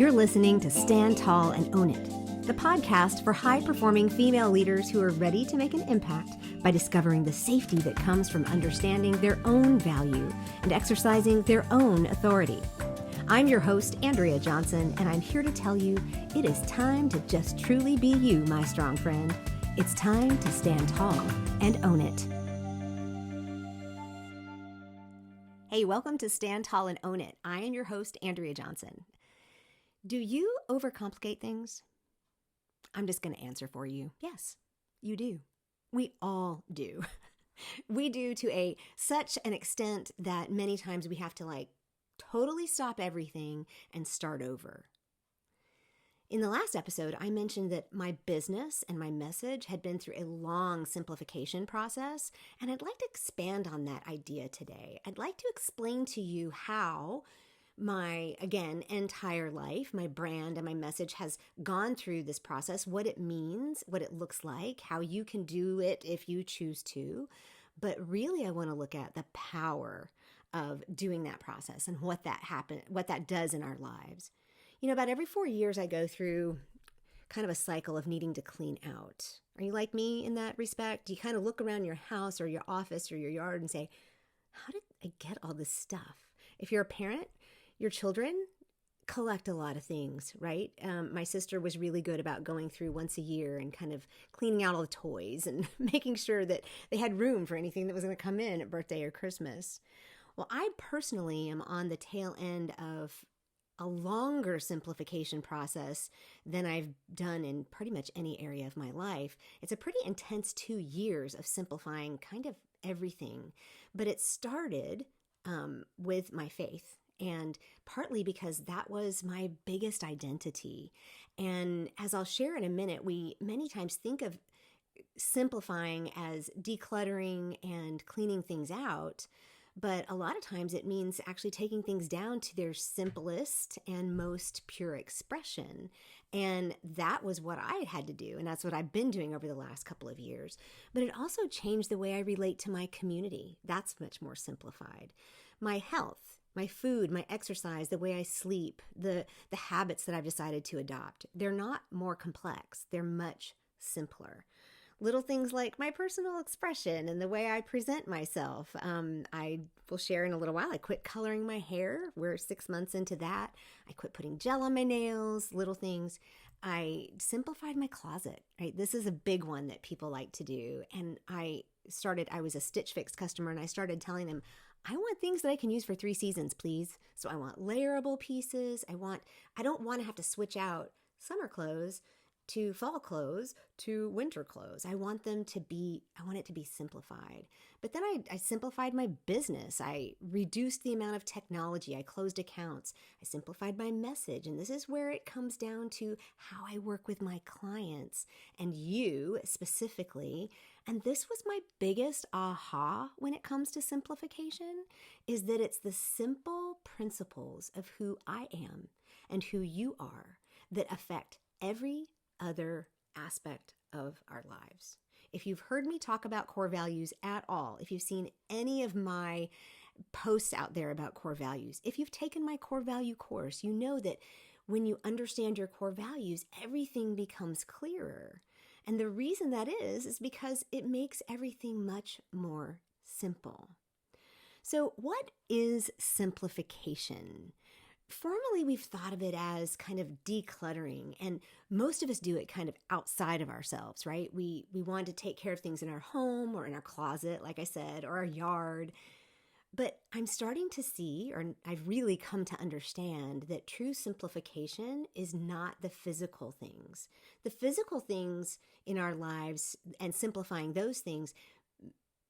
You're listening to Stand Tall and Own It, the podcast for high-performing female leaders who are ready to make an impact by discovering the safety that comes from understanding their own value and exercising their own authority. I'm your host, Andrea Johnson, and I'm here to tell you it is time to just truly be you, my strong friend. It's time to stand tall and own it. Hey, welcome to Stand Tall and Own It. I am your host, Andrea Johnson. Do you overcomplicate things? I'm just going to answer for you. Yes, you do. We all do. We do to such an extent that many times we have to totally stop everything and start over. In the last episode, I mentioned that my business and my message had been through a long simplification process, and I'd like to expand on that idea today. I'd like to explain to you how my, entire life, my brand and my message has gone through this process, what it means, what it looks like, how you can do it if you choose to. But really, I want to look at the power of doing that process and what that does in our lives. You know, about every 4 years, I go through kind of a cycle of needing to clean out. Are you like me in that respect? Do you kind of look around your house or your office or your yard and say, how did I get all this stuff? If you're a parent, your children collect a lot of things, right? My sister was really good about going through once a year and kind of cleaning out all the toys and making sure that they had room for anything that was going to come in at birthday or Christmas. Well, I personally am on the tail end of a longer simplification process than I've done in pretty much any area of my life. It's a pretty intense 2 years of simplifying kind of everything, but it started with my faith, and partly because that was my biggest identity. And as I'll share in a minute, we many times think of simplifying as decluttering and cleaning things out. But a lot of times it means actually taking things down to their simplest and most pure expression. And that was what I had to do. And that's what I've been doing over the last couple of years. But it also changed the way I relate to my community. That's much more simplified. My health, my food, my exercise, the way I sleep, the habits that I've decided to adopt, they're not more complex. They're much simpler. Little things like my personal expression and the way I present myself. I will share in a little while. I quit coloring my hair. We're 6 months into that. I quit putting gel on my nails, little things. I simplified my closet, right? This is a big one that people like to do. And I was a Stitch Fix customer, and I started telling them, I want things that I can use for 3 seasons, please. So I want layerable pieces. I don't want to have to switch out summer clothes to fall clothes to winter clothes. I want it to be simplified. But then I simplified my business. I reduced the amount of technology. I closed accounts. I simplified my message. And this is where it comes down to how I work with my clients and you specifically. And this was my biggest aha when it comes to simplification, is that it's the simple principles of who I am and who you are that affect every other aspect of our lives. If you've heard me talk about core values at all, if you've seen any of my posts out there about core values, if you've taken my core value course, you know that when you understand your core values, everything becomes clearer. And the reason that is because it makes everything much more simple. So what is simplification? Formerly, we've thought of it as kind of decluttering, and most of us do it kind of outside of ourselves, right? We want to take care of things in our home or in our closet, like I said, or our yard. But I'm starting to see, or I've really come to understand, that true simplification is not the physical things. The physical things in our lives and simplifying those things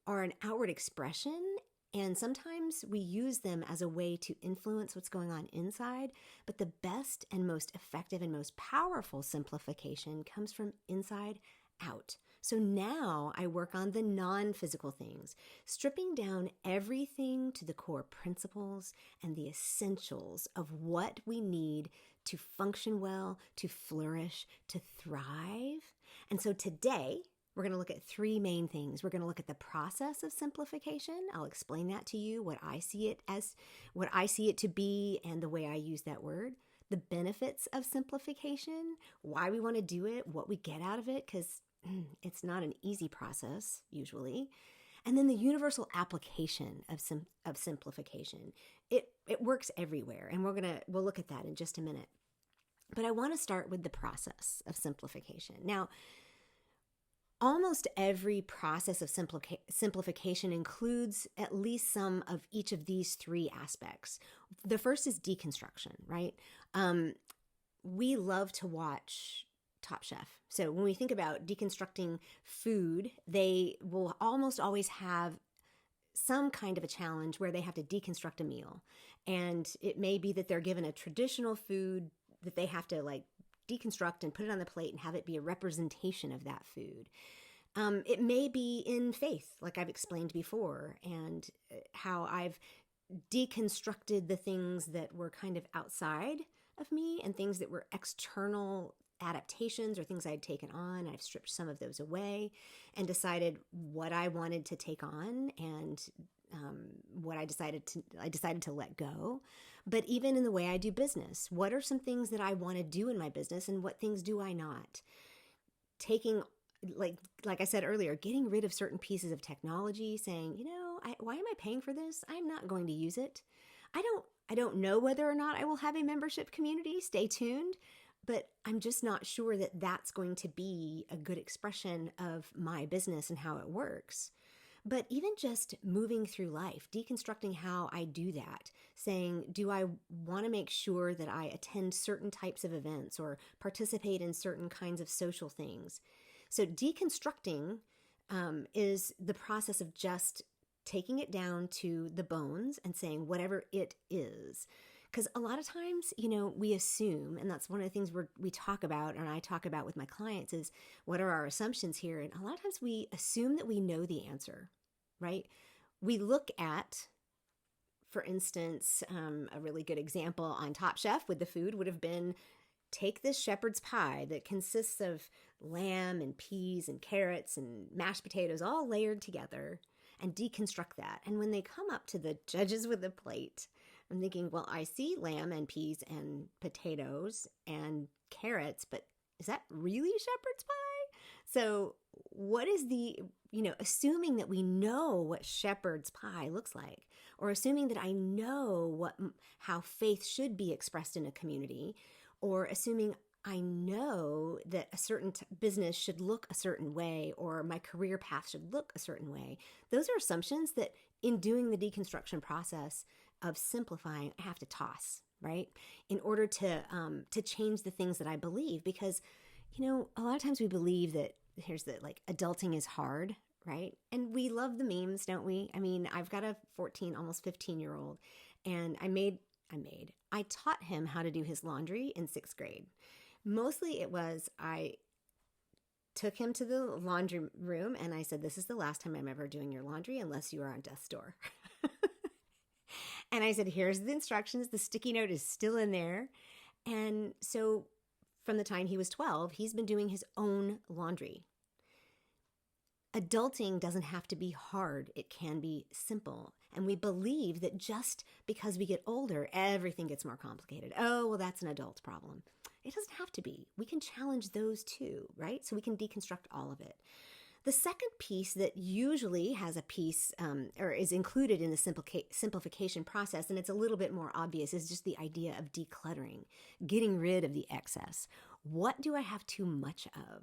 are an outward expression. And sometimes we use them as a way to influence what's going on inside, but the best and most effective and most powerful simplification comes from inside out. So now I work on the non-physical things, stripping down everything to the core principles and the essentials of what we need to function well, to flourish, to thrive. And so today, we're going to look at 3 main things. We're going to look at the process of simplification. I'll explain that to you, what I see it to be, and the way I use that word. the benefits of simplification, why we want to do it, what we get out of it, because it's not an easy process usually. And then the universal application of simplification. It works everywhere, and we'll look at that in just a minute. But I want to start with the process of simplification. Now, almost every process of simplification includes at least some of each of these three aspects. The first is deconstruction, right? We love to watch Top Chef. So when we think about deconstructing food, they will almost always have some kind of a challenge where they have to deconstruct a meal. And it may be that they're given a traditional food that they have to like deconstruct and put it on the plate and have it be a representation of that food. It may be in faith, like I've explained before, and how I've deconstructed the things that were kind of outside of me and things that were external adaptations or things I'd taken on. I've stripped some of those away and decided what I wanted to take on and what I decided to let go. But even in the way I do business, what are some things that I want to do in my business and what things do I not? Taking, like I said earlier, getting rid of certain pieces of technology, saying, why am I paying for this? I'm not going to use it. I don't know whether or not I will have a membership community. Stay tuned. But I'm just not sure that that's going to be a good expression of my business and how it works. But even just moving through life, deconstructing how I do that, saying, do I want to make sure that I attend certain types of events or participate in certain kinds of social things? So deconstructing is the process of just taking it down to the bones and saying whatever it is. Because a lot of times, we assume, and that's one of the things we talk about, and I talk about with my clients, is what are our assumptions here? And a lot of times we assume that we know the answer, right? We look at, for instance, a really good example on Top Chef with the food would have been, take this shepherd's pie that consists of lamb and peas and carrots and mashed potatoes all layered together and deconstruct that. And when they come up to the judges with the plate, I'm thinking, well, I see lamb and peas and potatoes and carrots, but is that really shepherd's pie? So what is assuming that we know what shepherd's pie looks like, or assuming that I know how faith should be expressed in a community, or assuming I know that a certain business should look a certain way, or my career path should look a certain way. Those are assumptions that in doing the deconstruction process of simplifying, I have to toss, right? In order to change the things that I believe, because, a lot of times we believe that adulting is hard, right? And we love the memes, don't we? I mean, I've got a 14, almost 15-year-old, and I taught him how to do his laundry in 6th grade. Mostly it was, I took him to the laundry room and I said, this is the last time I'm ever doing your laundry unless you are on death's door. And I said, here's the instructions. The sticky note is still in there. And so from the time he was 12, he's been doing his own laundry. Adulting doesn't have to be hard. It can be simple. And we believe that just because we get older, everything gets more complicated. Oh, well, that's an adult problem. It doesn't have to be. We can challenge those too, right? So we can deconstruct all of it. The second piece that usually has a piece or is included in the simplification process, and it's a little bit more obvious, is just the idea of decluttering, getting rid of the excess. What do I have too much of?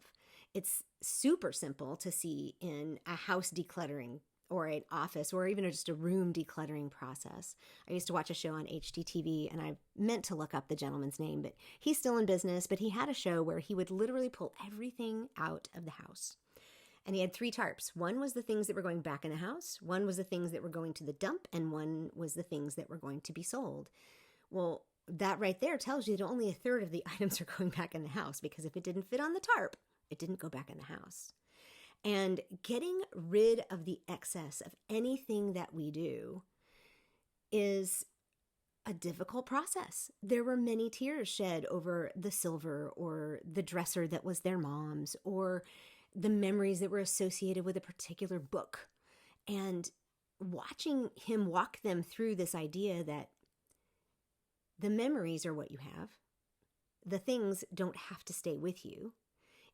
It's super simple to see in a house decluttering or an office or even just a room decluttering process. I used to watch a show on HGTV, and I meant to look up the gentleman's name, but he's still in business, but he had a show where he would literally pull everything out of the house. And he had 3 tarps. One was the things that were going back in the house, one was the things that were going to the dump, and one was the things that were going to be sold. Well, that right there tells you that only a third of the items are going back in the house, because if it didn't fit on the tarp, it didn't go back in the house. And getting rid of the excess of anything that we do is a difficult process. There were many tears shed over the silver or the dresser that was their mom's, or the memories that were associated with a particular book. And watching him walk them through this idea that the memories are what you have, the things don't have to stay with you.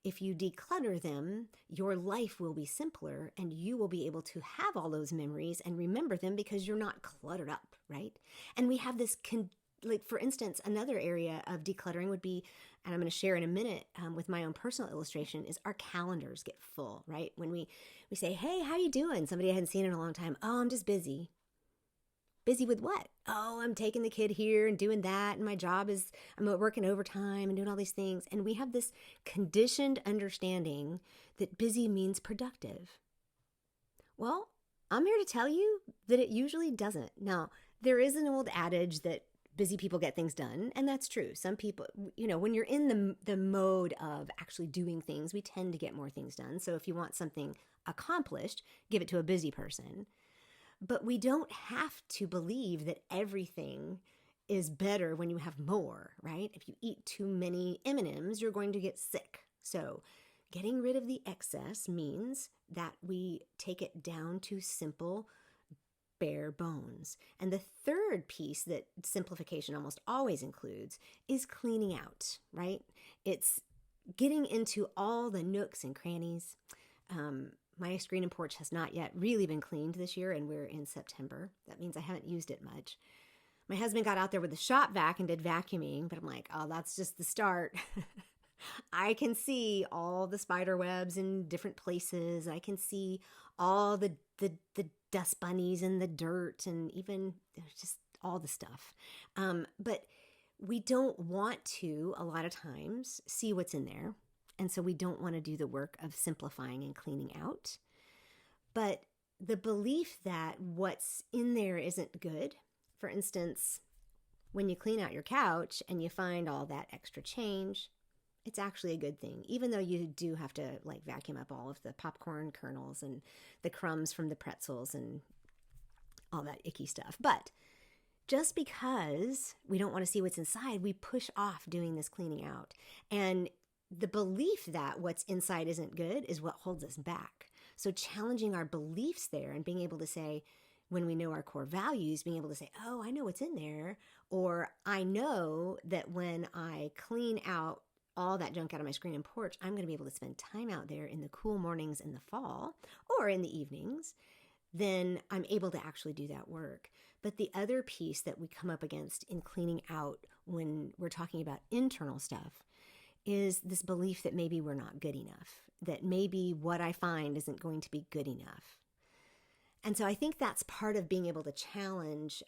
If you declutter them, your life will be simpler and you will be able to have all those memories and remember them because you're not cluttered up, right? And we have this, like for instance, another area of decluttering would be, and I'm going to share in a minute with my own personal illustration, is our calendars get full, right? When we say, hey, how you doing? Somebody I hadn't seen in a long time. Oh, I'm just busy. Busy with what? Oh, I'm taking the kid here and doing that. And my job is, I'm working overtime and doing all these things. And we have this conditioned understanding that busy means productive. Well, I'm here to tell you that it usually doesn't. Now, there is an old adage that busy people get things done. And that's true. Some people, when you're in the mode of actually doing things, we tend to get more things done. So if you want something accomplished, give it to a busy person. But we don't have to believe that everything is better when you have more, right? If you eat too many M&Ms, you're going to get sick. So getting rid of the excess means that we take it down to simple, bare bones. And the third piece that simplification almost always includes is cleaning out, right? It's getting into all the nooks and crannies. My screen and porch has not yet really been cleaned this year, and we're in September. That means I haven't used it much. My husband got out there with the shop vac and did vacuuming, but I'm like, oh, that's just the start. I can see all the spider webs in different places. I can see all the dust bunnies and the dirt and even just all the stuff. But we don't want to, a lot of times, see what's in there. And so we don't want to do the work of simplifying and cleaning out. But the belief that what's in there isn't good, for instance, when you clean out your couch and you find all that extra change, it's actually a good thing, even though you do have to vacuum up all of the popcorn kernels and the crumbs from the pretzels and all that icky stuff. But just because we don't want to see what's inside, we push off doing this cleaning out. And the belief that what's inside isn't good is what holds us back. So challenging our beliefs there and being able to say, when we know our core values, being able to say, oh, I know what's in there, or I know that when I clean out all that junk out of my screen and porch, I'm going to be able to spend time out there in the cool mornings in the fall or in the evenings, then I'm able to actually do that work. But the other piece that we come up against in cleaning out when we're talking about internal stuff is this belief that maybe we're not good enough, that maybe what I find isn't going to be good enough. And so I think that's part of being able to challenge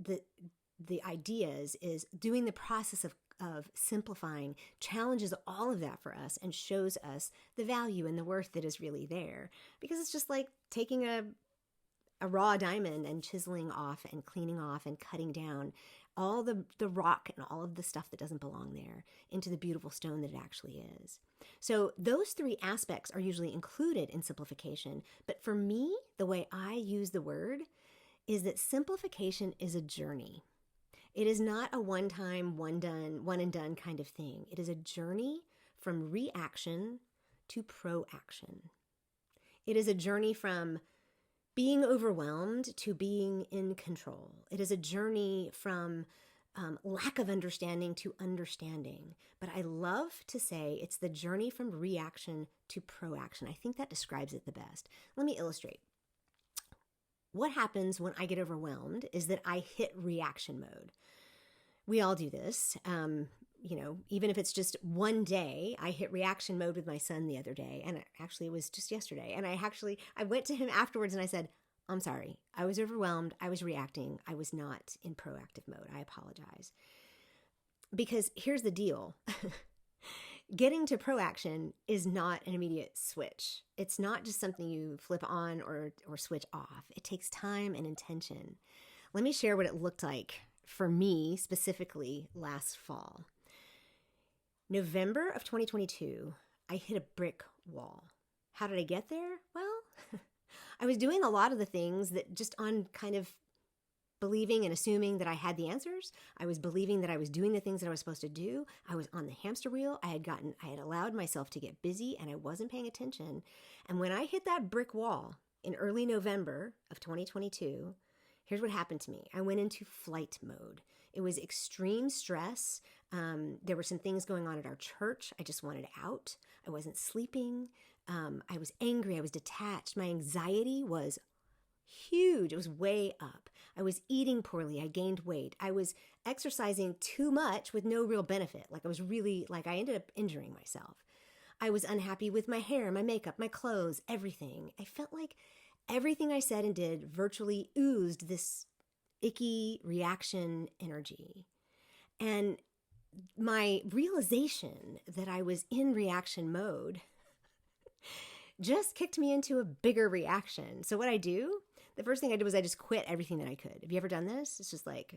the ideas, is doing the process of simplifying challenges all of that for us and shows us the value and the worth that is really there. Because it's just like taking a raw diamond and chiseling off and cleaning off and cutting down all the rock and all of the stuff that doesn't belong there into the beautiful stone that it actually is. So those three aspects are usually included in simplification. But for me, the way I use the word is that simplification is a journey. It is not a one-time, one and done kind of thing. It is a journey from reaction to proaction. It is a journey from being overwhelmed to being in control. It is a journey from lack of understanding to understanding. But I love to say it's the journey from reaction to proaction. I think that describes it the best. Let me illustrate. What happens when I get overwhelmed is that I hit reaction mode. We all do this. Even if it's just one day, I hit reaction mode with my son the other day. And actually, it was just yesterday. And I went to him afterwards and I said, I'm sorry. I was overwhelmed. I was reacting. I was not in proactive mode. I apologize. Because here's the deal. Getting to proaction is not an immediate switch. It's not just something you flip on or switch off. It takes time and intention. Let me share what it looked like for me specifically last fall. November of 2022, I hit a brick wall. How did I get there? Well, I was doing a lot of the things that just on kind of believing and assuming that I had the answers. I was believing that I was doing the things that I was supposed to do. I was on the hamster wheel. I had allowed myself to get busy and I wasn't paying attention. And when I hit that brick wall in early November of 2022, here's what happened to me. I went into flight mode. It was extreme stress. There were some things going on at our church. I just wanted out. I wasn't sleeping. I was angry. I was detached. My anxiety was huge. It was way up. I was eating poorly. I gained weight. I was exercising too much with no real benefit. I ended up injuring myself. I was unhappy with my hair, my makeup, my clothes, everything. I felt like everything I said and did virtually oozed this icky reaction energy. And my realization that I was in reaction mode just kicked me into a bigger reaction. So what I do, the first thing I did was I just quit everything that I could. Have you ever done this? It's just like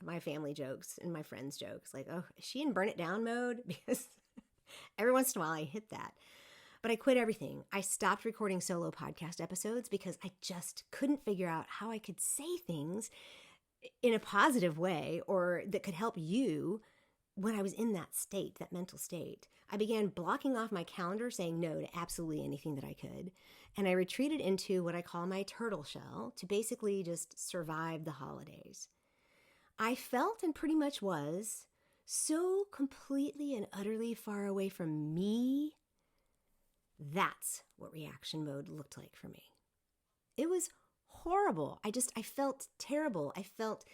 my family jokes and my friends' jokes. Like, oh, is she in burn it down mode? Because every once in a while I hit that. But I quit everything. I stopped recording solo podcast episodes because I just couldn't figure out how I could say things in a positive way or that could help you when I was in that state, that mental state. I began blocking off my calendar, saying no to absolutely anything that I could. And I retreated into what I call my turtle shell to basically just survive the holidays. I felt and pretty much was so completely and utterly far away from me. That's what reaction mode looked like for me. It was horrible. I felt terrible. I felt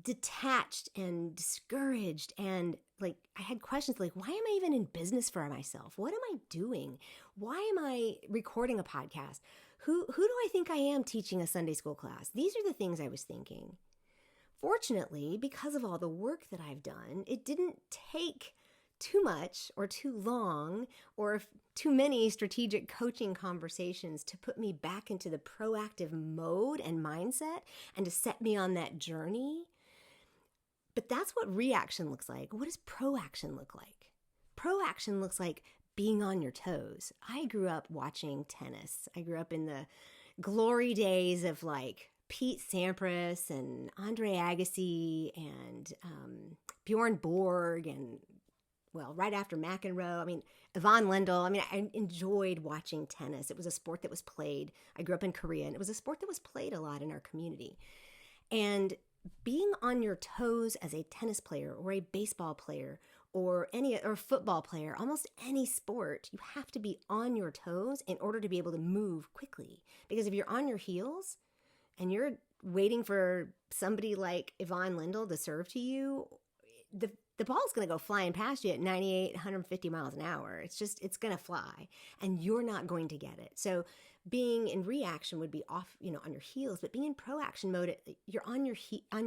detached and discouraged, and like I had questions like, why am I even in business for myself? What am I doing? Why am I recording a podcast? Who do I think I am teaching a Sunday school class? These are the things I was thinking. Fortunately, because of all the work that I've done, it didn't take too much or too long or too many strategic coaching conversations to put me back into the proactive mode and mindset and to set me on that journey. But that's what reaction looks like. What does proaction look like? Proaction looks like being on your toes. I grew up watching tennis. I grew up in the glory days of like Pete Sampras and Andre Agassi and Bjorn Borg and, well, right after McEnroe, Yvonne Lendl. I enjoyed watching tennis. It was a sport that was played. I grew up in Korea, and it was a sport that was played a lot in our community. And being on your toes as a tennis player or a baseball player or football player, almost any sport, you have to be on your toes in order to be able to move quickly. Because if you're on your heels and you're waiting for somebody like Yvonne Lendl to serve to you, the ball's going to go flying past you at 98, 150 miles an hour. It's going to fly, and you're not going to get it. So being in reaction would be off, on your heels, but being in proaction mode, you're on your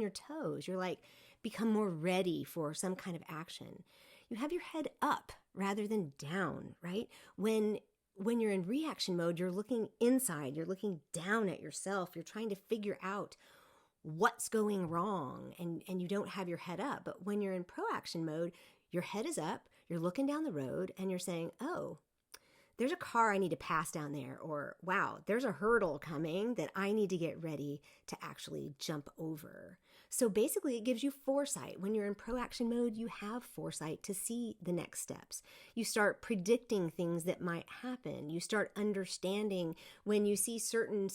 toes. You're like, become more ready for some kind of action. You have your head up rather than down, right? When you're in reaction mode, you're looking inside, you're looking down at yourself. You're trying to figure out what's going wrong, and you don't have your head up. But when you're in proaction mode, your head is up, you're looking down the road, and you're saying, oh, there's a car I need to pass down there, or wow, there's a hurdle coming that I need to get ready to actually jump over. So basically, it gives you foresight. When you're in proaction mode, you have foresight to see the next steps. You start predicting things that might happen. You start understanding when you see certain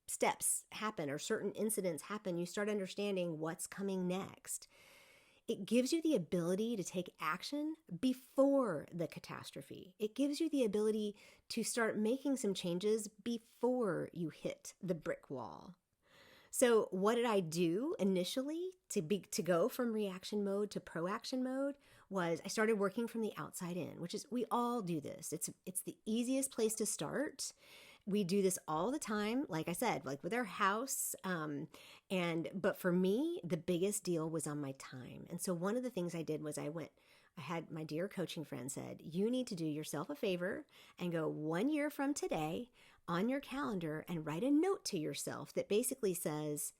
steps happen or certain incidents happen, you start understanding what's coming next. It gives you the ability to take action before the catastrophe. It gives you the ability to start making some changes before you hit the brick wall. So what did I do initially to go from reaction mode to proaction mode was I started working from the outside in, which is, we all do this. It's the easiest place to start. We do this all the time, like I said, like with our house. But for me, the biggest deal was on my time. And so one of the things I did was I had my dear coaching friend said, you need to do yourself a favor and go 1 year from today on your calendar and write a note to yourself that basically says,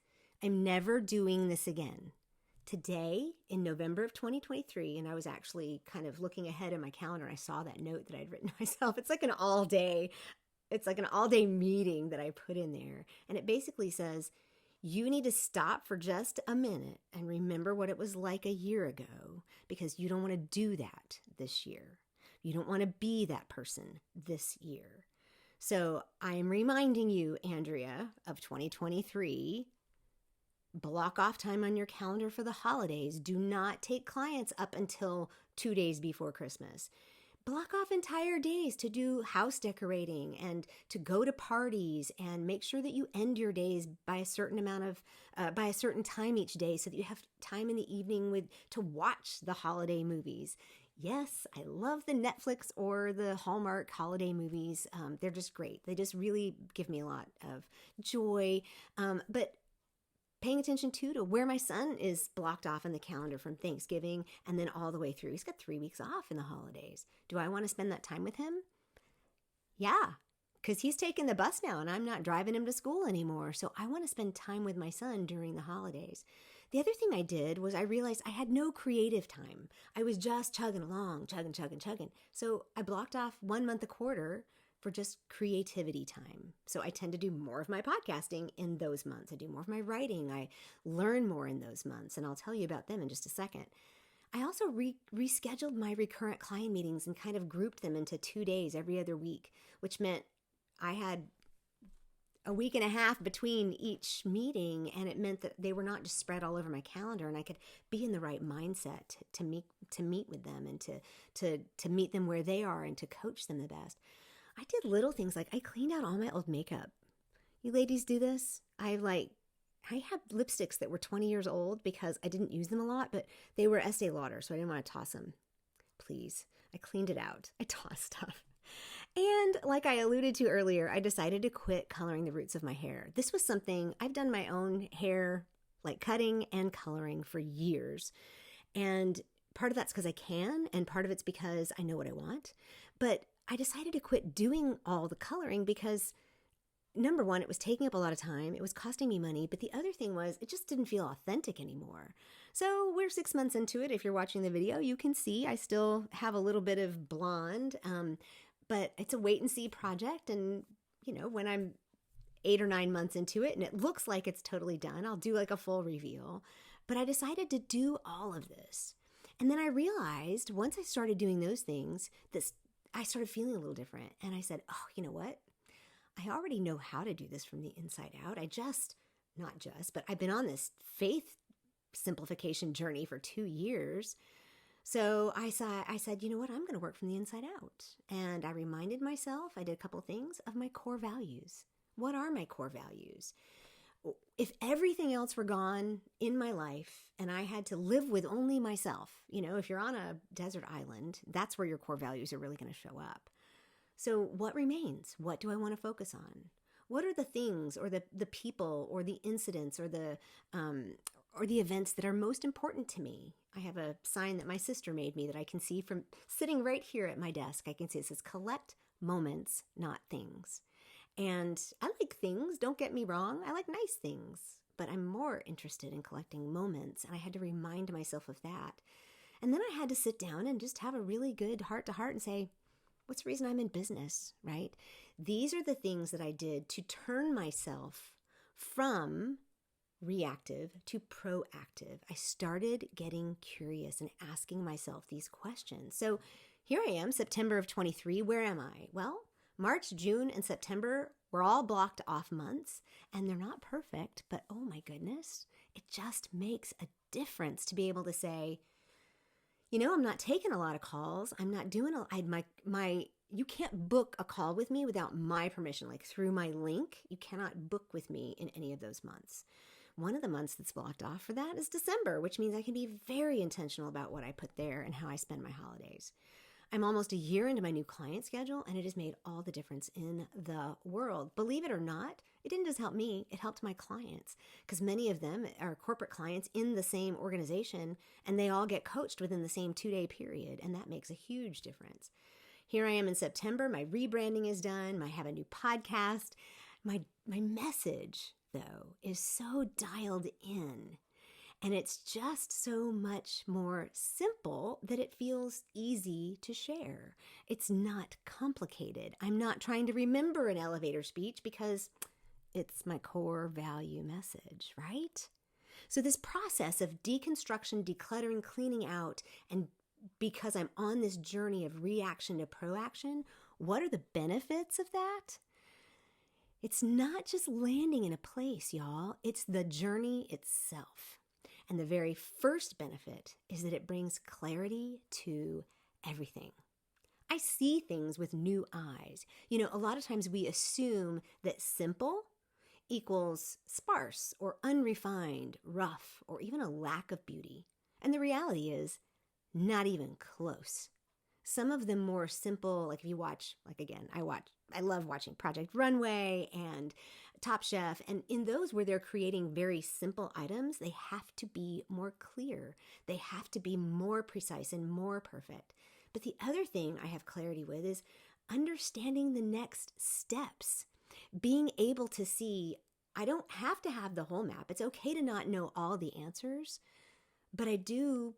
I'm never doing this again. Today, in November of 2023, and I was actually kind of looking ahead in my calendar, and I saw that note that I'd written myself. It's like an all-day meeting that I put in there. And it basically says, you need to stop for just a minute and remember what it was like a year ago, because you don't want to do that this year. You don't want to be that person this year. So I'm reminding you, Andrea, of 2023, Block off time on your calendar for the holidays. Do not take clients up until 2 days before Christmas. Block off entire days to do house decorating and to go to parties, and make sure that you end your days by a certain by a certain time each day, so that you have time in the evening to watch the holiday movies. Yes, I love the Netflix or the Hallmark holiday movies. They're just great. They just really give me a lot of joy. But paying attention to where my son is blocked off in the calendar from Thanksgiving and then all the way through. He's got 3 weeks off in the holidays. Do I want to spend that time with him? Yeah, because he's taking the bus now and I'm not driving him to school anymore. So I want to spend time with my son during the holidays. The other thing I did was I realized I had no creative time. I was just chugging along, chugging. So I blocked off 1 month a quarter for just creativity time. So I tend to do more of my podcasting in those months. I do more of my writing. I learn more in those months, and I'll tell you about them in just a second. I also rescheduled my recurrent client meetings and kind of grouped them into 2 days every other week, which meant I had a week and a half between each meeting, and it meant that they were not just spread all over my calendar, and I could be in the right mindset to meet with them and to meet them where they are and to coach them the best. I did little things like I cleaned out all my old makeup. You ladies do this? I have lipsticks that were 20 years old because I didn't use them a lot, but they were Estee Lauder, so I didn't want to toss them. Please. I cleaned it out. I tossed stuff. And like I alluded to earlier, I decided to quit coloring the roots of my hair. This was something I've done my own hair, like cutting and coloring, for years. And part of that's because I can, and part of it's because I know what I want. But I decided to quit doing all the coloring because, number one, it was taking up a lot of time. It was costing me money. But the other thing was it just didn't feel authentic anymore. So we're 6 months into it. If you're watching the video, you can see I still have a little bit of blonde, but it's a wait and see project. And, when I'm 8 or 9 months into it and it looks like it's totally done, I'll do like a full reveal. But I decided to do all of this. And then I realized once I started doing those things, I started feeling a little different. And I said, oh, you know what? I already know how to do this from the inside out. But I've been on this faith simplification journey for 2 years. So I said, you know what? I'm going to work from the inside out. And I reminded myself, I did a couple things of my core values. What are my core values? If everything else were gone in my life and I had to live with only myself, if you're on a desert island, that's where your core values are really going to show up. So what remains? What do I want to focus on? What are the things or the people or the incidents or the events that are most important to me? I have a sign that my sister made me that I can see from sitting right here at my desk. I can see it says collect moments, not things. And I like things, don't get me wrong. I like nice things, but I'm more interested in collecting moments. And I had to remind myself of that. And then I had to sit down and just have a really good heart to heart and say, what's the reason I'm in business, right? These are the things that I did to turn myself from reactive to proactive. I started getting curious and asking myself these questions. So here I am, September of 23. Where am I? Well, March, June, and September were all blocked off months, and they're not perfect, but oh my goodness, it just makes a difference to be able to say, I'm not taking a lot of calls. I'm not doing you can't book a call with me without my permission, like through my link. You cannot book with me in any of those months. One of the months that's blocked off for that is December, which means I can be very intentional about what I put there and how I spend my holidays. I'm almost a year into my new client schedule, and it has made all the difference in the world. Believe it or not, it didn't just help me, it helped my clients, because many of them are corporate clients in the same organization, and they all get coached within the same 2-day period, and that makes a huge difference. Here I am in September, my rebranding is done, I have a new podcast. My message, though, is so dialed in. And it's just so much more simple that it feels easy to share. It's not complicated. I'm not trying to remember an elevator speech because it's my core value message, right? So this process of deconstruction, decluttering, cleaning out, and because I'm on this journey of reaction to proaction, what are the benefits of that? It's not just landing in a place, y'all. It's the journey itself. And the very first benefit is that it brings clarity to everything. I see things with new eyes. A lot of times we assume that simple equals sparse or unrefined, rough, or even a lack of beauty. And the reality is not even close. Some of the more simple, like if you watch, I love watching Project Runway and Top Chef. And in those where they're creating very simple items, they have to be more clear. They have to be more precise and more perfect. But the other thing I have clarity with is understanding the next steps. Being able to see, I don't have to have the whole map. It's okay to not know all the answers, but I do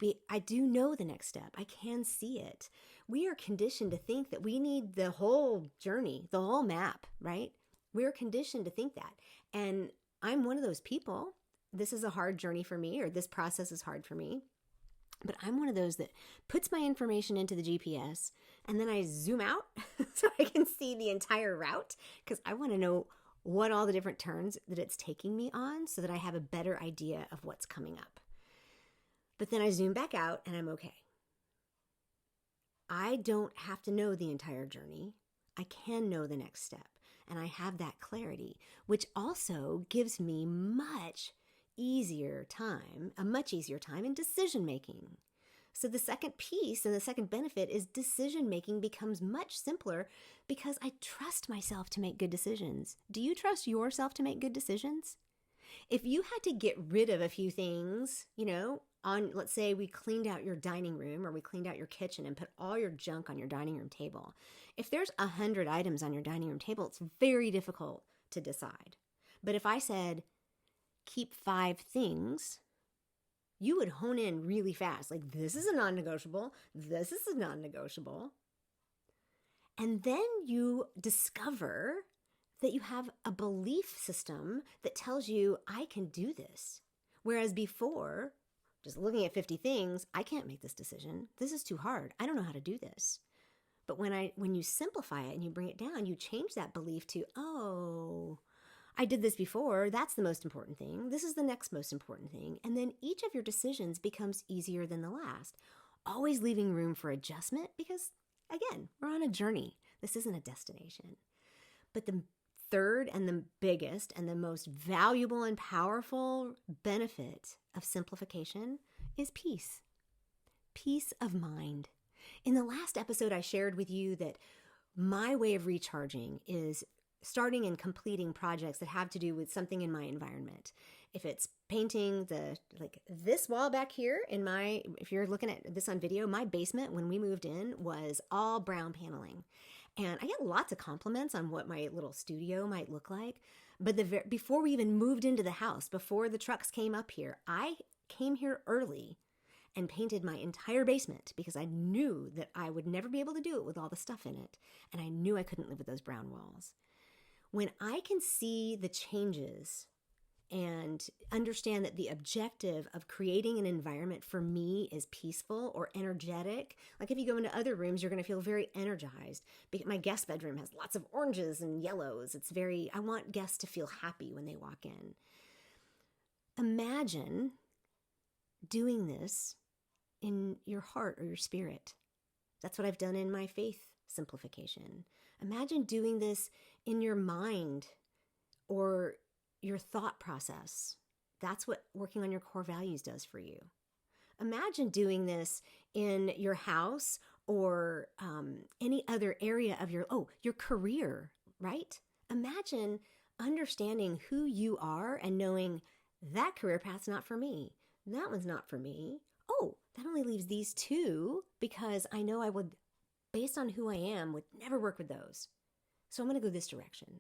know the next step. I can see it. We are conditioned to think that we need the whole journey, the whole map, right? We're conditioned to think that. And I'm one of those people. This is a hard journey for me, or this process is hard for me. But I'm one of those that puts my information into the GPS and then I zoom out so I can see the entire route, because I want to know what all the different turns that it's taking me on so that I have a better idea of what's coming up. But then I zoom back out and I'm okay. I don't have to know the entire journey. I can know the next step, and I have that clarity, which also gives me a much easier time in decision making. So the second piece and the second benefit is decision making becomes much simpler because I trust myself to make good decisions. Do you trust yourself to make good decisions? If you had to get rid of a few things, let's say we cleaned out your dining room or we cleaned out your kitchen and put all your junk on your dining room table. If there's 100 items on your dining room table, it's very difficult to decide. But if I said, keep 5 things, you would hone in really fast. Like, this is a non-negotiable. This is a non-negotiable. And then you discover that you have a belief system that tells you, I can do this. Whereas before, just looking at 50 things, I can't make this decision. This is too hard. I don't know how to do this. But when you simplify it and you bring it down, you change that belief to, oh, I did this before. That's the most important thing. This is the next most important thing. And then each of your decisions becomes easier than the last, always leaving room for adjustment because, again, we're on a journey. This isn't a destination. But the third and the biggest and the most valuable and powerful benefit of simplification is peace. Peace of mind. In the last episode, I shared with you that my way of recharging is starting and completing projects that have to do with something in my environment. If it's painting this wall back here if you're looking at this on video, my basement when we moved in was all brown paneling. And I get lots of compliments on what my little studio might look like. But before we even moved into the house, before the trucks came up here, I came here early and painted my entire basement because I knew that I would never be able to do it with all the stuff in it. And I knew I couldn't live with those brown walls. When I can see the changes and understand that the objective of creating an environment for me is peaceful or energetic, like if you go into other rooms, you're going to feel very energized. My guest bedroom has lots of oranges and yellows. I want guests to feel happy when they walk in. Imagine doing this in your heart or your spirit. That's what I've done in my faith simplification. Imagine doing this in your mind or your thought process. That's what working on your core values does for you. Imagine doing this in your house or any other area of your career, right? Imagine understanding who you are and knowing that career path's not for me. That one's not for me. Oh, that only leaves these 2 because I know I would, based on who I am, would never work with those. So I'm going to go this direction.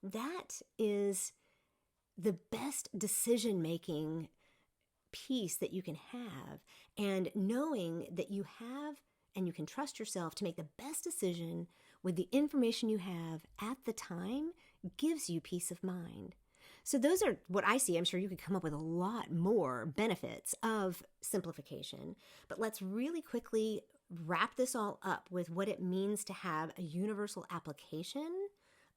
That is the best decision-making piece that you can have. And knowing that you have and you can trust yourself to make the best decision with the information you have at the time gives you peace of mind. So those are what I see. I'm sure you could come up with a lot more benefits of simplification. But let's really quickly wrap this all up with what it means to have a universal application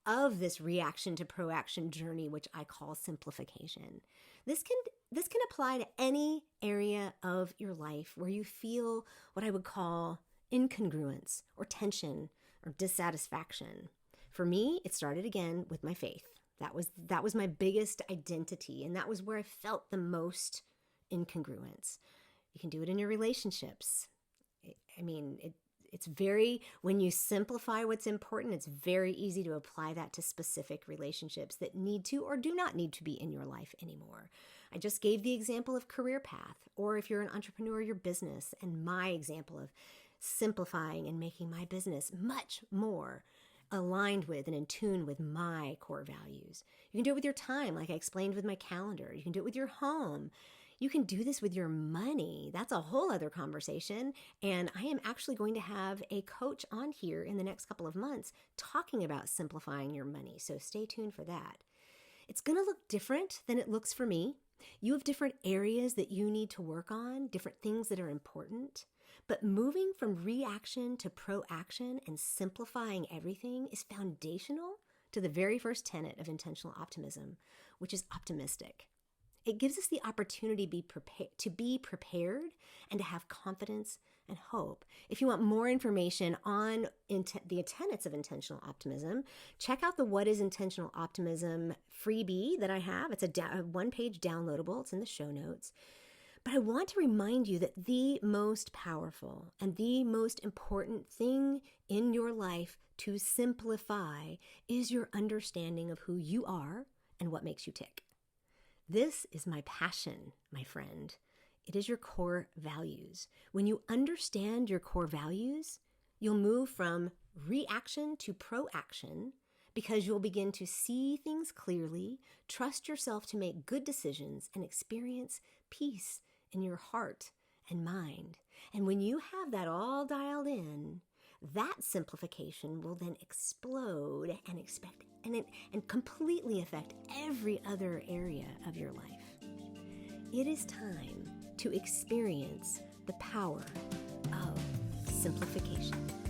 of this reaction to proaction journey, which I call simplification. This can apply to any area of your life where you feel what I would call incongruence or tension or dissatisfaction. For me, it started again with my faith. That was my biggest identity, and that was where I felt the most incongruence. You can do it in your relationships. It's when you simplify what's important, it's very easy to apply that to specific relationships that need to or do not need to be in your life anymore. I just gave the example of career path, or if you're an entrepreneur, your business, and my example of simplifying and making my business much more aligned with and in tune with my core values. You can do it with your time, like I explained with my calendar. You can do it with your home. You can do this with your money. That's a whole other conversation. And I am actually going to have a coach on here in the next couple of months talking about simplifying your money. So stay tuned for that. It's going to look different than it looks for me. You have different areas that you need to work on, different things that are important. But moving from reaction to proaction and simplifying everything is foundational to the very first tenet of intentional optimism, which is optimistic. It gives us the opportunity to be prepared and to have confidence and hope. If you want more information on the tenets of intentional optimism, check out the What is Intentional Optimism freebie that I have. It's a one-page downloadable. It's in the show notes. But I want to remind you that the most powerful and the most important thing in your life to simplify is your understanding of who you are and what makes you tick. This is my passion, my friend. It is your core values. When you understand your core values, you'll move from reaction to proaction because you'll begin to see things clearly, trust yourself to make good decisions, and experience peace in your heart and mind. And when you have that all dialed in, that simplification will then explode and completely affect every other area of your life. It is time to experience the power of simplification.